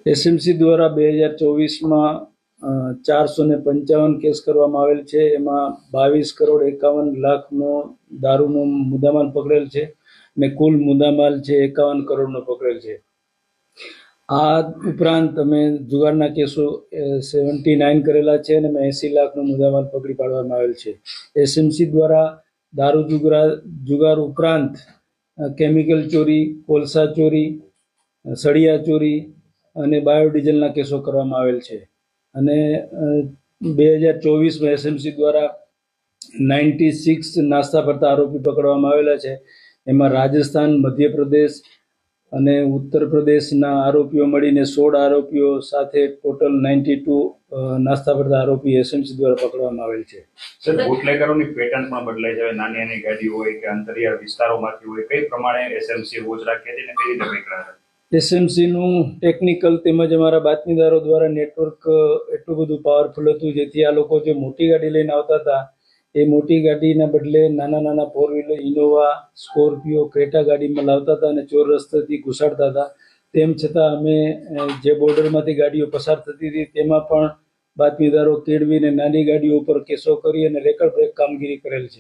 SMC દ્વારા 2024માં 455 case કરવામાં આવેલ છે. એમાં 22,51,00,000નો દારૂનો મુદ્દામાલ પકડેલ છે અને કુલ મુદ્દામાલ છે 51 કરોડનો પકડેલ છે. આ ઉપરાંત અમે જુગારના કેસો 79 કરેલા છે અને 80 લાખનો મુદ્દામાલ પકડી પાડવામાં આવેલ છે. એસએમસી દ્વારા દારૂ જુગાર ઉપરાંત કેમિકલ ચોરી, કોલસા ચોરી, સળિયા ચોરી અને બાયોડીઝલના કેસો કરવામાં આવેલ છે. અને 2024માં એસએમસી દ્વારા 96 નાસ્તા ફરતા આરોપી પકડવામાં આવેલા છે. એમાં રાજસ્થાન, મધ્યપ્રદેશ અને ઉત્તર પ્રદેશના આરોપીઓ મળીને 16 આરોપીઓ સાથે ટોટલ 92 નાસ્તા ફરતા આરોપી એસએમસી દ્વારા પકડવામાં આવેલ છે. સર, બુટલેગરોની પેટર્ન પણ બદલાઈ જાય, નાની નાની ગાડી હોય કે અંતરિયાળ વિસ્તારોમાંથી હોય, કઈ પ્રમાણે એસએમસી વોચ રાખી હતી ને કઈ રીતે પકડાયા? એસએમસીનું ટેકનિકલ તેમજ અમારા બાતમીદારો દ્વારા નેટવર્ક એટલું બધું પાવરફુલ હતું જેથી આ લોકો જે મોટી ગાડી લઈને આવતા હતા એ મોટી ગાડીના બદલે નાના નાના 4 વ્હીલર, ઇનોવા, સ્કોર્પિયો, ક્રેટા ગાડીમાં લાવતા હતા અને ચોર રસ્તેથી ઘુસાડતા હતા. તેમ છતાં અમે જે બોર્ડરમાંથી ગાડીઓ પસાર થતી હતી તેમાં પણ બાતમીદારો કેળવીને નાની ગાડીઓ ઉપર કેસો કરી અને રેકડ બ્રેક કામગીરી કરેલ છે.